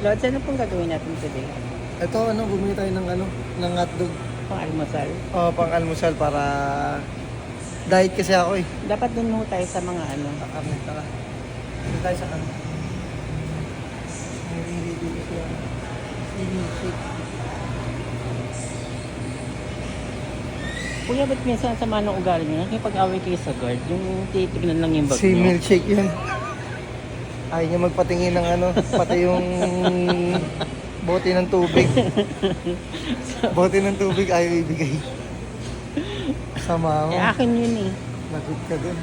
Lods, ano pong gagawin natin today? Ito, bumili tayo ng ng hotdog. Pang almusal? Pang almusal para diet kasi ako eh. Dapat dun ho tayo sa mga ano. Karne, tara. Dito tayo sa karne. Kuya, ba't minsan sama ng ugali nyo? Nakipag-away kayo sa guard, yung titignan lang yung bag Si nyo. milkshake yun. Ayaw niya magpatingin ng pati yung bote ng tubig. Bote ng tubig ayaw ibigay. Sama mo. Akin yun eh. Nakit ka dun.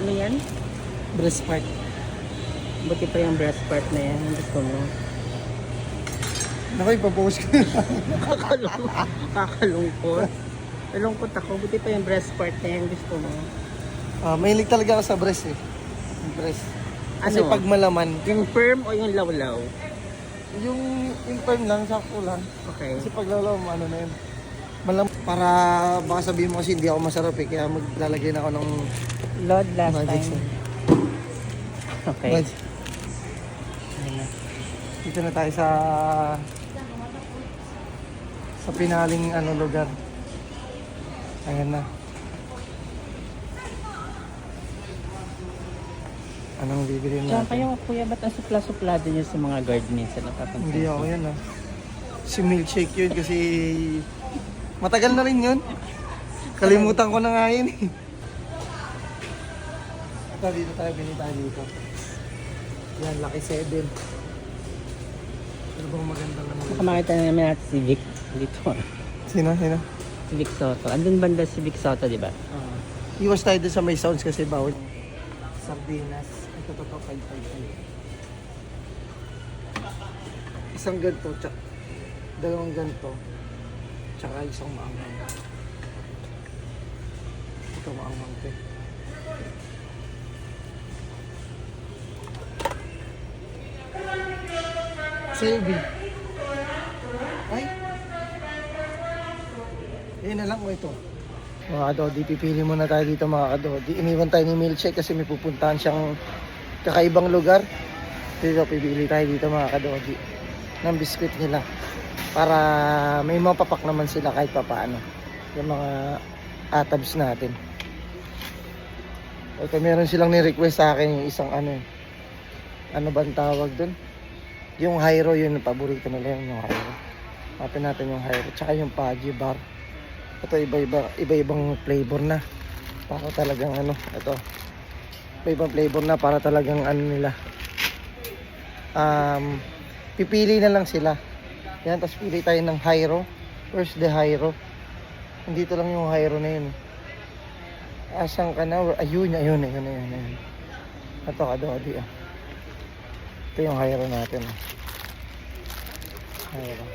Ano yan? Breast part. Buti pa yung breast part na yan. Gusto mo. Naku, ipapost ko na. Kakalungkot. Nalungkot ako. Buti pa yung breast part na yan. Gusto mo. Mahilig talaga ako sa breast eh. Breast. Kasi Ano? pag malaman, Yung firm o yung lawlaw? yung firm lang, sakto lang. Okay. Kasi pag lalaw mo, na yun. Para baka sabihin mo kasi hindi ako masarap eh. Kaya maglalagay na ako ng Lord, last magic time. Okay. But, ayun na. Dito na tayo sa pinaling lugar. Ayan na. Anong bibili Diyan natin? kayo, kuya, ba't ang supla-suplado nyo sa mga guard minsan? Napapansin Hindi ko. ako yan Si milkshake yun kasi matagal na rin yun. Kalimutan ko na nga yun eh. Ito, dito tayo, binita dito. Yan, Lucky 7. Ano bang magandang Baka makita na naman natin si Vic dito. Sino? Si Vic Soto. Andun banda si Vic Soto, di ba? Iwas tayo dun sa may sounds kasi bawal. Sardinas. Ito, 555. Isang ganito, dalawang ganito, tsaka isang maangang. Ito maangang ko. Sa'yo, Bill. Ay! Yan na lang mo ito. Mga kadodi, pipili muna tayo dito mga kadodi. Iniwan tayo ni milkshake kasi may pupuntahan siyang kakaibang lugar. Dito, pipili tayo dito mga kadodi ng biskwit nila. Para may mapapak naman sila kahit papaano. Yung mga atabs natin. Ito, meron silang ni-request sa akin yung isang ano bang tawag dun? Yung Hyro, yun, paborito nila yung Hyro. Hapin natin yung Hyro. Tsaka yung Pudgy Bar. Ito, iba-ibang flavor na. Para talagang ito. Iba-ibang flavor na para talagang nila. Pipili na lang sila. Yan, tapos pili tayo ng Hyro. Where's the Hyro? Dito lang yung Hyro na yun. Asan ka na? Ayun. Ito, kadodi. Ito yung Hyro natin. Hyro.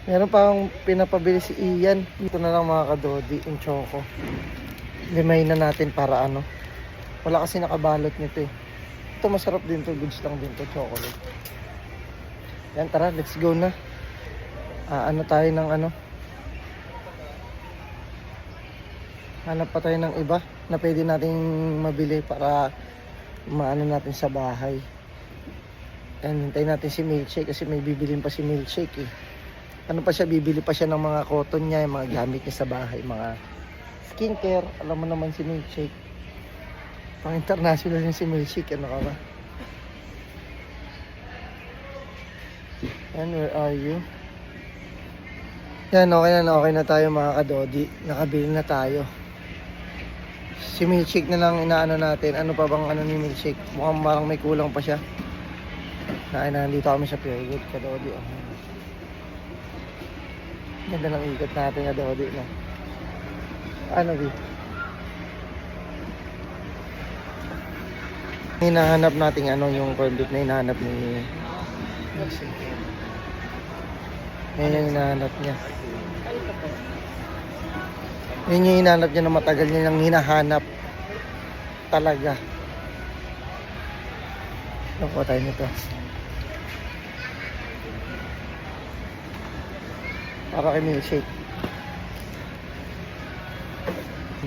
Meron pa akong pinapabili si Ian. Ito na lang mga kadodi, yung choco. Limay na natin para wala kasi nakabalot nito eh. Ito masarap din to, goods lang din to, chocolate. Yan, tara, let's go na. Tayo ng hanap pa tayo ng iba na pwede nating mabili para maano natin sa bahay. And hintayin natin si milkshake kasi may bibilin pa si milkshake eh. Bibili pa siya ng mga cotton niya, yung mga gamit niya sa bahay, mga skincare. Alam mo naman si milkshake. Pang international yung si milkshake, ano ka ba? And where are you? Yan, okay na tayo mga kadodi. Nakabili na tayo. Si milkshake na lang inaano natin. Ano pa bang ni milkshake? Mukhang parang may kulang pa siya. Nandito kami sa period, kadodi. Ganda ng ikot natin kadodi, no? Bi? Hinahanap natin yung corned beef na hinahanap ni milkshake. Yan yung hinahanap niya. Yan yung hinahanap niya na matagal niya nang hinahanap. Talaga. Nakuha tayo nito. Para kay milkshake.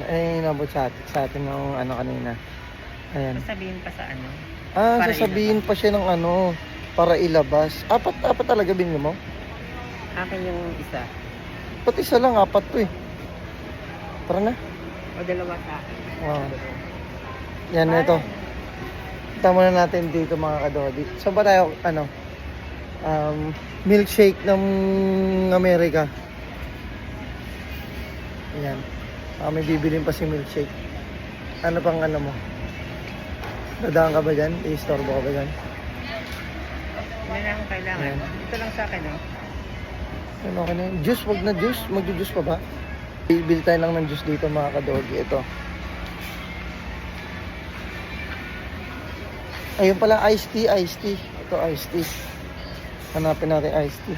Inabot sa atin ng kanina. Ayan. Sasabihin pa sa Ah, Para sasabihin pa siya ng ano, para ilabas. Apat talaga binili mo? Akin yung isa. Pati isa lang, apat to eh. Tara na. O dalawa sa akin. Wow. Yan, ito. Kita muna natin dito mga kadodi. Saan ba tayo, milkshake ng Amerika. Yan. May bibilin pa si milkshake. Ano pang ano mo? Dadaan ka ba dyan? I-storbo ka ba dyan? Hindi na akong kailangan. Ayan. Ito lang sa akin, oh. Ano ka na yun? Juice, wag na juice. Magju-juice pa ba? Bibili tayo lang ng juice dito mga kadogi. Ito. Ayun pala, iced tea. Ito, iced tea. Hanapin natin iced tea.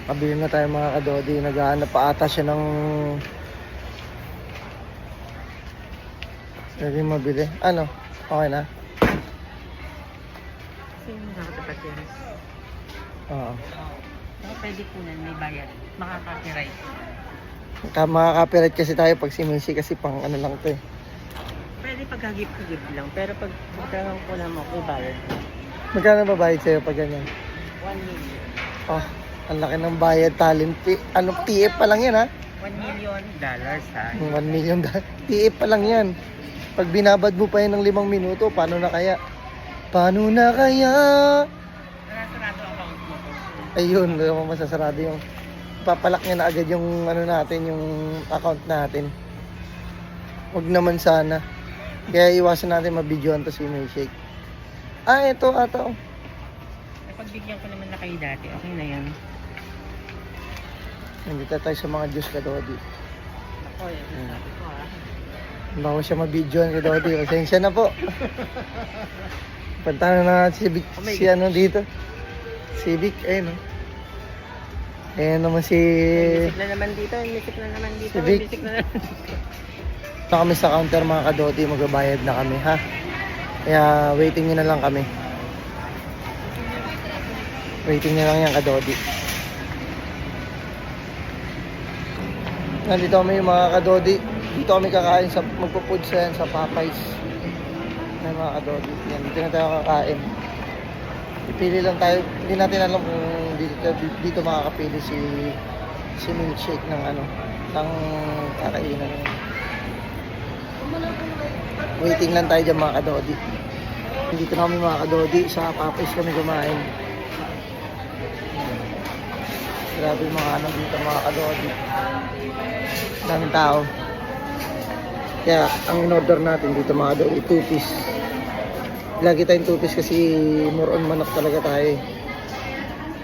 Kabili na tayo mga kadodi. Naghahanap pa ata siya ng... Pwede mabili. Ano? Okay na? Kasi yung nakatapat yan. Oo. Pwede po na, may bayad. Makaka-copyright. Makaka-copyright kasi tayo pag si Missy kasi pang ano lang to eh. Pwede pag-hagip-hagip lang. Pero pag magkaroon ko lang ako, may bayad. Magkano ba bayad sa'yo pag ganyan? 1 million. Oh, ang laki ng bayad talent fee. Ano, TF pa lang yan ha? $1 million ha. 1 million TF pa lang yan. Pag binabad mo pa yan ng 5 minuto, paano na kaya? Paano na kaya? Sarado account mo. Ayun, hindi mo masasarado yung papalak niya na agad yung ano natin, yung account natin. Huwag naman sana. Kaya iwasan natin mabidyoan to si Milkshake. Ah, ito ata. Napagbigyan ko naman na kayo dati. Okay na yan. Nandito tayo sa mga juice ka, Dodi. Ako, yan. Sabi ko ha. Bago siya mabidyoan ka, Dodi. Pasensya na po. Punta na si Vic, si ano dito. Si Vic, ayun. Ayan naman si... May bisik na naman dito. May bisik na naman dito. Si May Vic. bisik na naman dito. Na kami sa counter mga kadoti, magbabayad na kami ha. Kaya waiting nyo na lang kami. Waiting nyo lang yan kadoti. Nandito kami yung mga kadodi. Dito kami kakain sa magpo-food sa Popeyes. Yan mga kadodi. Yan, dito na tayo kakain. Pipili lang tayo. Hindi natin alam kung dito makakapili si Milkshake ng ano, ng kakainan. Waiting lang tayo dyan mga kadodi. Dito na kami mga kadodi. Sa Popeyes kami kumain. Grabe yung mga ano dito mga kadodi. Daming tao. Kaya ang in-order natin dito mga kadodi, 2-piece. Lagi tayong 2-piece kasi more on manok talaga tayo.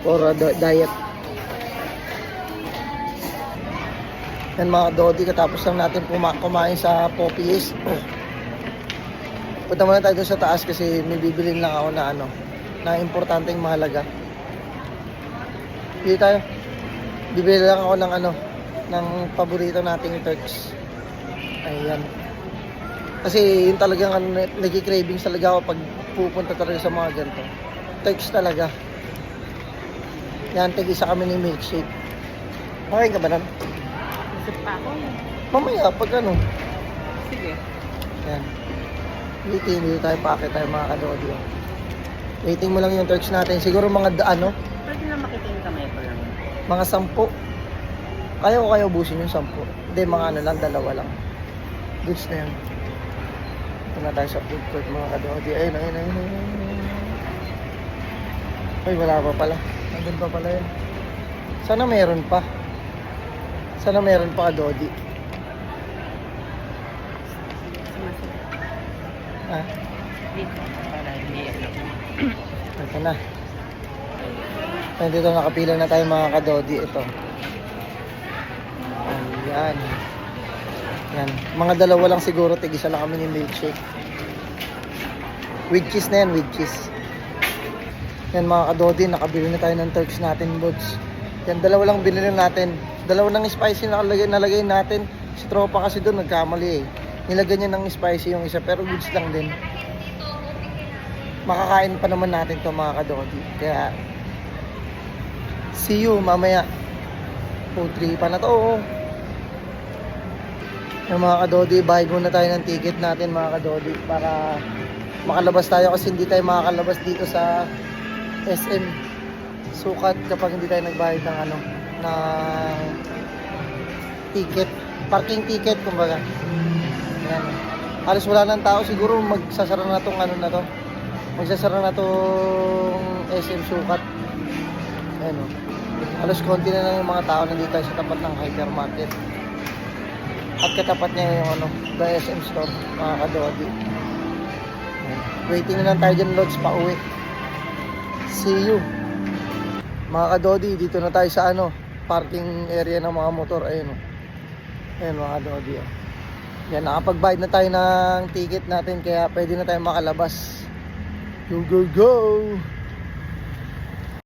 For diet. Yan mga kadodi, katapos lang natin kumain sa Popeyes. Punta muna tayo doon sa taas kasi may bibilin lang ako na ano, na importanteng mahalaga. Bili tayo. Bibili lang ako ng ano, ng paborito nating Turks. Ayan. Kasi yun talagang ano, nagki-cravings talaga ako pag pupunta talaga sa mga ganito. Turks talaga. Yan, tig-isa kami ni Milkshake. Okay ka ba nun? Isip pa ako. Mamaya, pag ano. Sige. Yan. Waiting, dito tayo paakit tayo mga kadodi. Waiting mo lang yung Turks natin. Siguro mga ano, Pwede na makita yung kamay ko lang. mga 10. Kaya ko kayo ubusin yung 10. Hindi, mga ano lang, 2 lang. Goods na yan. Ito na tayo sa food court mga kadodi. Ayun. Ay, wala pa pala. Nandun pa pala yun. Sana meron pa. Sana meron pa kadodi. Ah, Dito. Para hindi ano. ito na. Nandito nakapila na tayo mga kadodi. Ito. Ayan. Yan. Mga 2 lang siguro. Tig-isa lang kami ni Milkshake. With cheese na yan. With cheese. Yan mga kadodi. Nakabili na tayo ng Turks natin, bods. Yan. 2 lang binili natin. 2 ng spicy na nalagay natin. Si tropa kasi doon nagkamali eh. Nilagyan niya ng spicy yung isa. Pero goods lang din. Makakain pa naman natin to mga kadodi. Kaya see you mamaya. 3 pa na to. Oh. Yung mga kadodi, bayad muna tayo ng ticket natin mga kadodi para makalabas tayo kasi hindi tayo makakalabas dito sa SM Sukat kapag hindi tayo nagbayad ng ng ticket, parking ticket kumbaga. Ayan. Halos wala nang tao, siguro magsasara na tong magsasara na tong SM Sukat. Ayan o. Halos konti na lang yung mga tao nandito tayo sa tapat ng hypermarket. At katapat niya yung the SM store, mga kadodi. Ayan. Waiting na lang tayo dyan, Lods, pa uwi. See you. Mga kadodi, dito na tayo sa parking area ng mga motor. Ayun o. Ayan mga kadodi o. Yan, nakapagbayad na tayo ng ticket natin kaya pwede na tayo makalabas. Go, go, go!